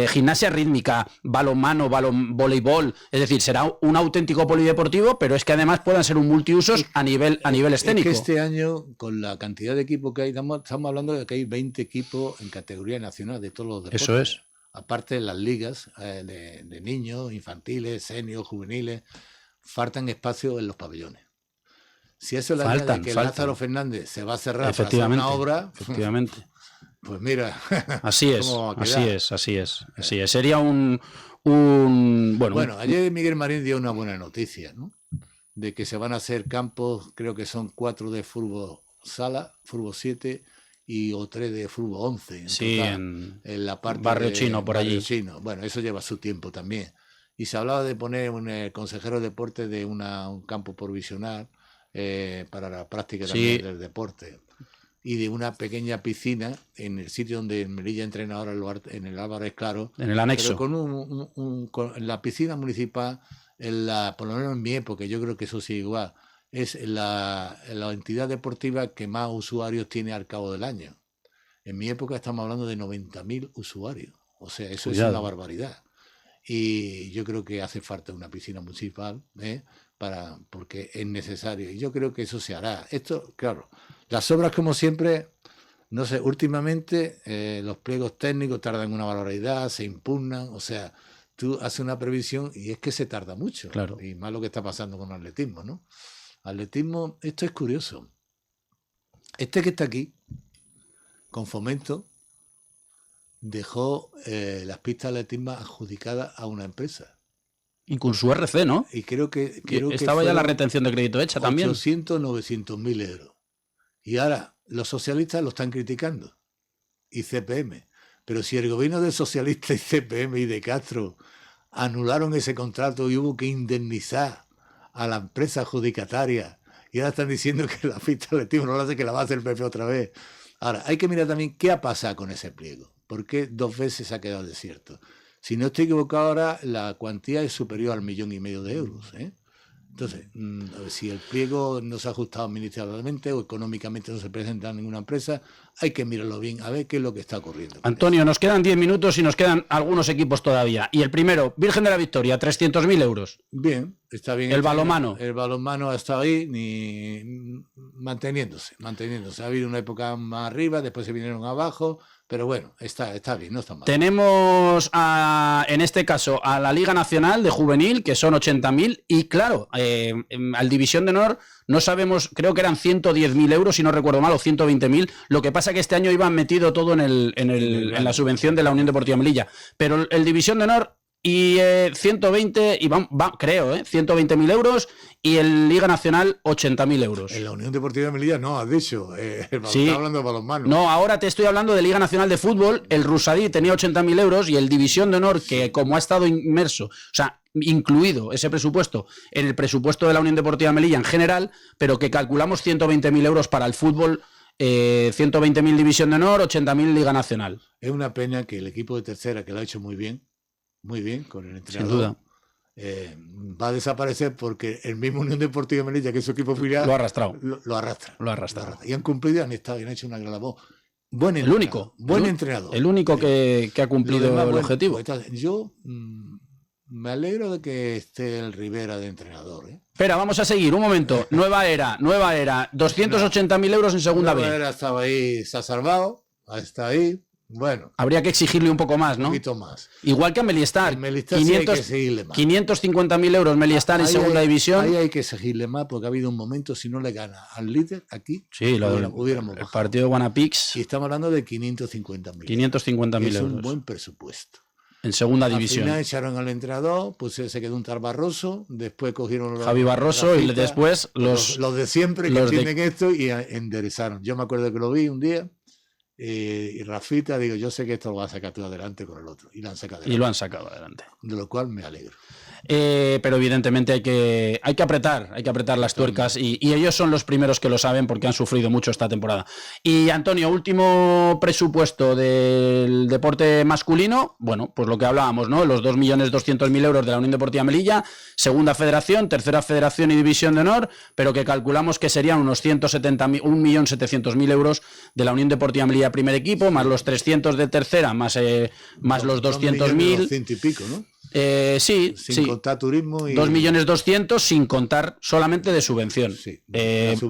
gimnasia rítmica, balonmano, voleibol, es decir, será un auténtico polideportivo, pero es que además puedan ser un multiusos a nivel escénico. Es que este año, con la cantidad de equipos que hay, estamos hablando de que hay 20 equipos en categoría nacional de todos los deportes. Eso es. Aparte de las ligas de niños, infantiles, seniors, juveniles, faltan espacios en los pabellones. Si eso le añade que Lázaro Fernández se va a cerrar para hacer una obra, efectivamente. Pues mira, así es. Sería bueno, ayer Miguel Marín dio una buena noticia, ¿no? De que se van a hacer campos, creo que son 4 de fútbol sala, fútbol 7 o 3 de fútbol 11. Sí, en la parte Barrio Chino, por allí. Chino. Bueno, eso lleva su tiempo también. Y se hablaba de poner un consejero de deporte de un campo provisional para la práctica también del deporte. Y de una pequeña piscina en el sitio donde Melilla entrena ahora en el Álvarez Claro. En el anexo. Pero con la piscina municipal, por lo menos en mi época, yo creo que eso sí igual, es la entidad deportiva que más usuarios tiene al cabo del año. En mi época estamos hablando de 90.000 usuarios. O sea, eso es una barbaridad. Y yo creo que hace falta una piscina municipal, porque es necesario. Y yo creo que eso se hará. Esto, claro, las obras como siempre, no sé, últimamente los pliegos técnicos tardan una barbaridad, se impugnan, o sea, tú haces una previsión y es que se tarda mucho. Claro. Y más lo que está pasando con el atletismo, ¿no? Atletismo, esto es curioso. Este que está aquí, con Fomento, dejó las pistas de atletismo adjudicadas a una empresa. Incluso RC, ¿no? Y creo que estaba ya la retención de crédito hecha también. 900.000 euros. Y ahora los socialistas lo están criticando. Y CPM. Pero si el gobierno de socialistas y CPM y de Castro anularon ese contrato y hubo que indemnizar a la empresa adjudicataria, y ahora están diciendo que la pista de atletismo no la hace, que la va a hacer el PP otra vez. Ahora, hay que mirar también qué ha pasado con ese pliego. ¿Por qué 2 veces se ha quedado desierto? Si no estoy equivocado ahora, la cuantía es superior al 1,5 millones de euros. Entonces, si el pliego no se ha ajustado administrativamente o económicamente no se presenta en ninguna empresa, hay que mirarlo bien, a ver qué es lo que está ocurriendo. Antonio, nos quedan 10 minutos y nos quedan algunos equipos todavía. Y el primero, Virgen de la Victoria, 300.000 euros. Bien, está bien. El balonmano. El balonmano ha estado ahí manteniéndose. Ha habido una época más arriba, después se vinieron abajo. Pero bueno, está bien, no está mal. Tenemos, en este caso, a la Liga Nacional de Juvenil, que son 80.000, y claro, al División de Honor no sabemos, creo que eran 110.000 euros, si no recuerdo mal, o 120.000. Lo que pasa que este año iban metido todo en la subvención de la Unión Deportiva Melilla. Pero el División de Honor y 120, y creo, 120.000 euros, y en Liga Nacional 80.000 euros. En la Unión Deportiva de Melilla no, has dicho. Sí. Estás hablando de balonmano. No, ahora te estoy hablando de Liga Nacional de Fútbol. El Rusadí tenía 80.000 euros y el División de Honor, que como ha estado inmerso, o sea, incluido ese presupuesto en el presupuesto de la Unión Deportiva Melilla en general, pero que calculamos 120.000 euros para el fútbol, 120.000 División de Honor, 80.000 Liga Nacional. Es una pena que el equipo de tercera, que lo ha hecho muy bien, con el entrenador. Sin duda. va a desaparecer porque el mismo Unión Deportiva Melilla, que es su equipo filial, Lo ha arrastrado. Lo arrastra. Lo ha arrastrado. Y han cumplido y han estado y han hecho una gran labor. Buen El entrenador, único. Buen entrenador. El único que ha Lo cumplido demás, el bueno, objetivo. pues, entonces, yo me alegro de que esté el Rivera de entrenador. Espera, vamos a seguir. Un momento. Nueva era. 280.000 euros en segunda B. Rivera estaba ahí, se ha salvado, está ahí. Bueno, Habría que exigirle un poco más, un ¿no? poquito más. Igual que a Meliestar. El Meliestar sí hay que seguirle más. 550.000 euros Meliestar en segunda división. Ahí hay que seguirle más porque ha habido un momento, si no le gana al líder aquí, Sí, hubiéramos el bajado. partido de Guanapix, Y estamos hablando de 550.000. 550.000 Es un euros buen presupuesto. en segunda Al división. final echaron al entrenador, pues se quedó un tal Barroso, después cogieron Javi Barroso y después los de siempre que los de- entienden esto y enderezaron. Yo me acuerdo que lo vi un día y Rafita, digo, yo sé que esto lo va a sacar tú adelante con el otro. Y lo han sacado adelante. y lo han sacado adelante. De lo cual me alegro. Pero evidentemente hay que apretar las tuercas y ellos son los primeros que lo saben porque han sufrido mucho esta temporada. Y Antonio, último presupuesto del deporte masculino, bueno, pues lo que hablábamos, ¿no? Los 2.200.000 euros de la Unión Deportiva Melilla, segunda federación, tercera federación y división de honor, pero que calculamos que serían unos 1.700.000 euros de la Unión Deportiva Melilla primer equipo, más los 300 de tercera, más los 200.000. 200 y pico, ¿no? Sí, Sin contar turismo y 2.200.000 sin contar solamente de subvención. Sí,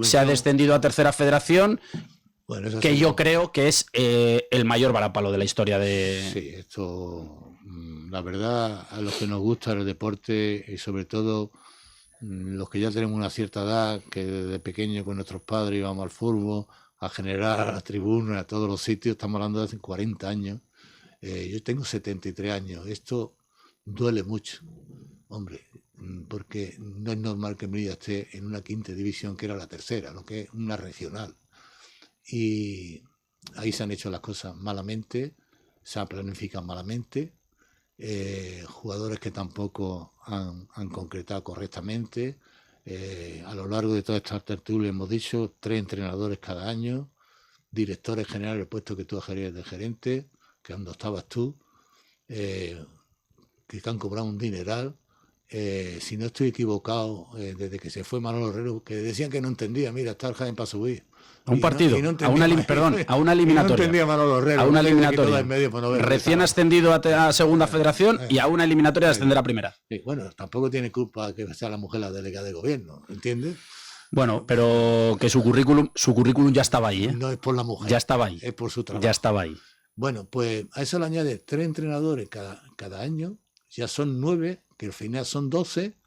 Se ha descendido a tercera federación, bueno, eso que sí. yo creo que es el mayor varapalo de la historia de... Sí, esto, la verdad, a los que nos gusta el deporte y sobre todo los que ya tenemos una cierta edad, que desde pequeño con nuestros padres íbamos al fútbol, a generar a la tribuna, a todos los sitios, estamos hablando de hace 40 años. Yo tengo 73 años, esto duele mucho, hombre, porque no es normal que Melilla esté en una quinta división que era la tercera, lo que es una regional. Y ahí se han hecho las cosas malamente, se han planificado malamente, jugadores que tampoco han concretado correctamente. A lo largo de todas estas tertulias hemos dicho 3 entrenadores cada año, directores generales, el puesto que tú ejerces de gerente, que cuando estabas tú, que han cobrado un dineral. Si no estoy equivocado, desde que se fue Manolo Herrero, que decían que no entendía, mira, está el Jaén para subir. A un partido, a una eliminatoria. No entendía Manolo Herrero. A una eliminatoria. En medio, pues no Recién ascendido a segunda federación y a una eliminatoria de ascender a primera. Sí, bueno, tampoco tiene culpa que sea la mujer la delegada de gobierno, ¿entiendes? Bueno, pero que su currículum ya estaba ahí, ¿eh? No es por la mujer. Ya estaba ahí. Es por su trabajo. Ya estaba ahí. Bueno, pues a eso le añade 3 entrenadores cada año, ya son 9, que al final son 12,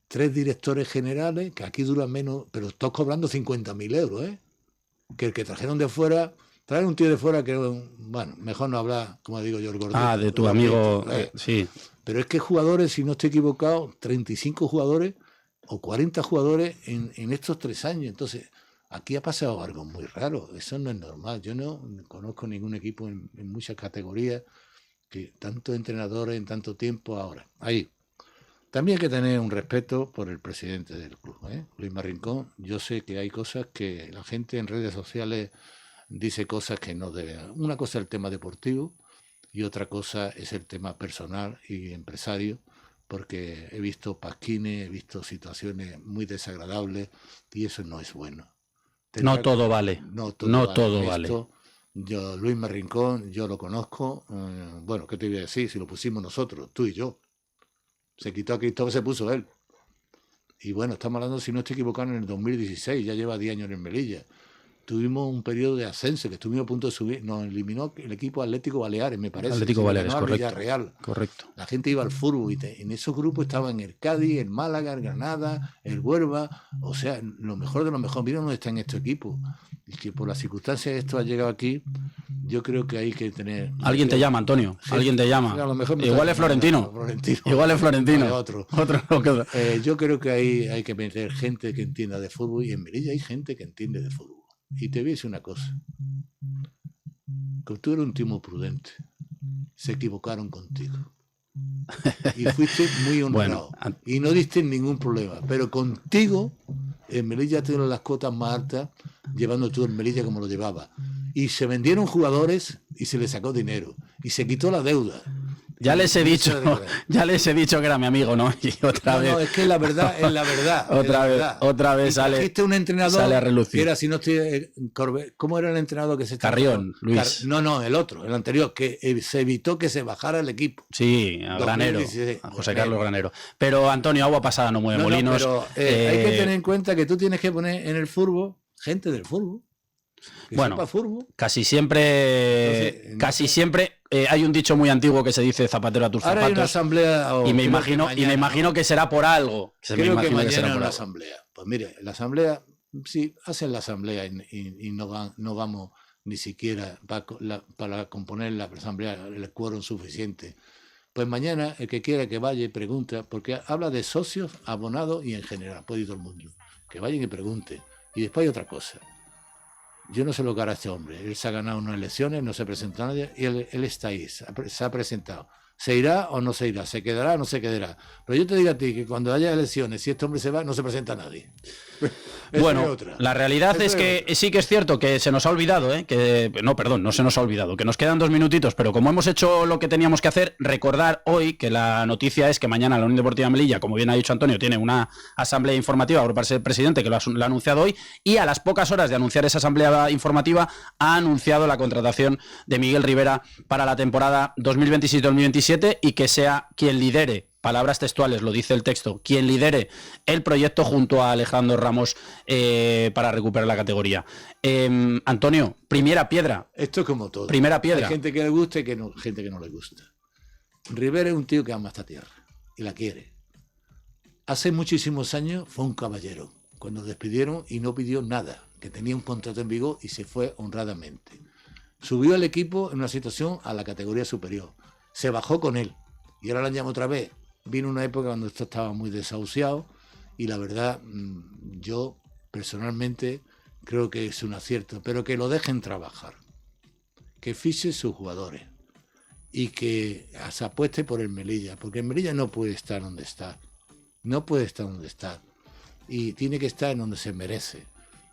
3 directores generales, que aquí duran menos, pero todos cobrando 50.000 euros, ¿eh? Que el que trajeron de fuera, traer un tío de fuera que, bueno, mejor no hablar, como digo yo, el gordito. Ah, de tu amigo, sí. Pero es que jugadores, si no estoy equivocado, 35 jugadores o 40 jugadores en estos 3 años. Entonces, aquí ha pasado algo muy raro, eso no es normal. Yo no conozco ningún equipo en muchas categorías que tantos entrenadores en tanto tiempo ahora. Ahí. También hay que tener un respeto por el presidente del club, Luis Rincón. Yo sé que hay cosas que la gente en redes sociales dice cosas que no debe. Una cosa es el tema deportivo y otra cosa es el tema personal y empresario, porque he visto pasquines, he visto situaciones muy desagradables y eso no es bueno. No todo vale. No todo vale. Yo, Luis Rincón, yo lo conozco. Bueno, ¿qué te voy a decir? Si lo pusimos nosotros, tú y yo. Se quitó a Cristóbal, se puso él. Y bueno, estamos hablando, si no estoy equivocado, en el 2016, ya lleva 10 años en Melilla. Tuvimos un periodo de ascenso, que estuvimos a punto de subir. Nos eliminó el equipo Atlético Baleares, me parece. Atlético Baleares, correcto. Villarreal. Correcto. La gente iba al fútbol y en esos grupos estaban el Cádiz, el Málaga, el Granada, el Huelva. O sea, lo mejor de lo mejor. Mira dónde está en este equipo. Y que por las circunstancias esto ha llegado aquí, yo creo que hay que tener... Alguien te llama, Antonio. Sí, alguien te llama. A lo mejor Igual es Florentino. Igual es Florentino. Otro. Yo creo que hay que meter gente que entienda de fútbol y en Melilla hay gente que entiende de fútbol. Y te voy a decir una cosa. Que tú eres un tío muy prudente. Se equivocaron contigo. Y fuiste muy honrado. Bueno, y no diste ningún problema. Pero contigo, en Melilla tuvieron las cuotas más altas, llevando tú en Melilla como lo llevaba. Y se vendieron jugadores y se les sacó dinero. Y se quitó la deuda. Ya les he dicho que era mi amigo, ¿no? Y otra vez. No, es que la verdad es la verdad. Otra vez sale. Un entrenador sale a relucir. Que era, si no estoy, ¿cómo era el entrenador que se estaba? Carrión, Luis. No, el otro, el anterior, que se evitó que se bajara el equipo. Sí, a Granero, a José Carlos Granero. Pero Antonio, agua pasada no mueve molinos. Pero hay que tener en cuenta que tú tienes que poner en el fútbol gente del fútbol. Bueno, casi siempre hay un dicho muy antiguo que se dice zapatero a tus zapatos. Ahora hay una asamblea y me imagino que será por algo. Creo que mañana hay una asamblea. Pues mire, la asamblea, si hacen la asamblea y no vamos ni siquiera para componer la asamblea el quórum suficiente, pues mañana el que quiera que vaya y pregunte, porque habla de socios, abonados y en general, puede ir todo el mundo, que vayan y pregunten. Y después hay otra cosa. Yo no sé lo que hará este hombre. Él se ha ganado unas elecciones, no se presentó a nadie y él está ahí, se ha presentado. ¿Se irá o no se irá? ¿Se quedará o no se quedará? Pero yo te digo a ti que cuando haya elecciones, si este hombre se va, no se presenta a nadie. Bueno, la realidad es que sí que es cierto que se nos ha olvidado, no se nos ha olvidado, que nos quedan 2 minutitos, pero como hemos hecho lo que teníamos que hacer, recordar hoy que la noticia es que mañana la Unión Deportiva Melilla, como bien ha dicho Antonio, tiene una asamblea informativa por parte del presidente, que lo ha anunciado hoy, y a las pocas horas de anunciar esa asamblea informativa ha anunciado la contratación de Miguel Rivera para la temporada 2026-2027 y que sea quien lidere, palabras textuales, lo dice el texto, quien lidere el proyecto junto a Alejandro Ramos para recuperar la categoría. Antonio, primera piedra. Esto es como todo. Primera piedra. Hay gente que le gusta y gente que no le gusta. Rivera es un tío que ama esta tierra y la quiere. Hace muchísimos años fue un caballero. Cuando despidieron y no pidió nada, que tenía un contrato en vigor y se fue honradamente. Subió al equipo en una situación a la categoría superior. Se bajó con él y ahora lo llamo otra vez. Vino una época cuando esto estaba muy desahuciado y la verdad, yo personalmente creo que es un acierto, pero que lo dejen trabajar, que fiche sus jugadores y que se apueste por el Melilla, porque el Melilla no puede estar donde está, y tiene que estar en donde se merece,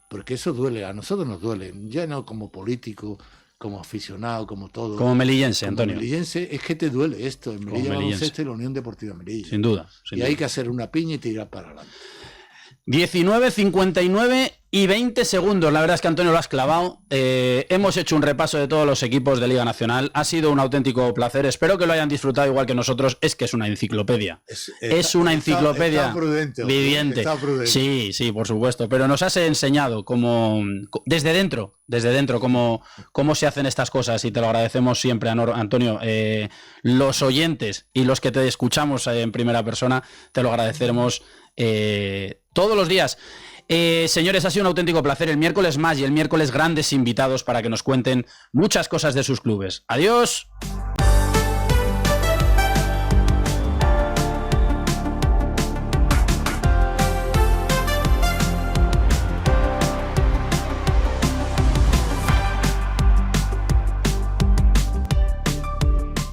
porque eso duele, a nosotros nos duele, ya no como político, como aficionado, como todo. Como melillense, Antonio. Como melillense, es que te duele esto, el Melilla Baloncesto y la Unión Deportiva Melilla. Sin duda. Hay que hacer una piña y tirar para adelante. 19, 59 y 20 segundos. La verdad es que Antonio lo has clavado. Hemos hecho un repaso de todos los equipos de Liga Nacional. Ha sido un auténtico placer. Espero que lo hayan disfrutado igual que nosotros. Es que es una enciclopedia. Es una enciclopedia viviente. Sí, por supuesto. Pero nos has enseñado cómo, desde dentro, cómo se hacen estas cosas. Y te lo agradecemos siempre, Antonio. Los oyentes y los que te escuchamos en primera persona, te lo agradeceremos todos los días. Señores, ha sido un auténtico placer. El miércoles más y el miércoles grandes invitados para que nos cuenten muchas cosas de sus clubes. Adiós.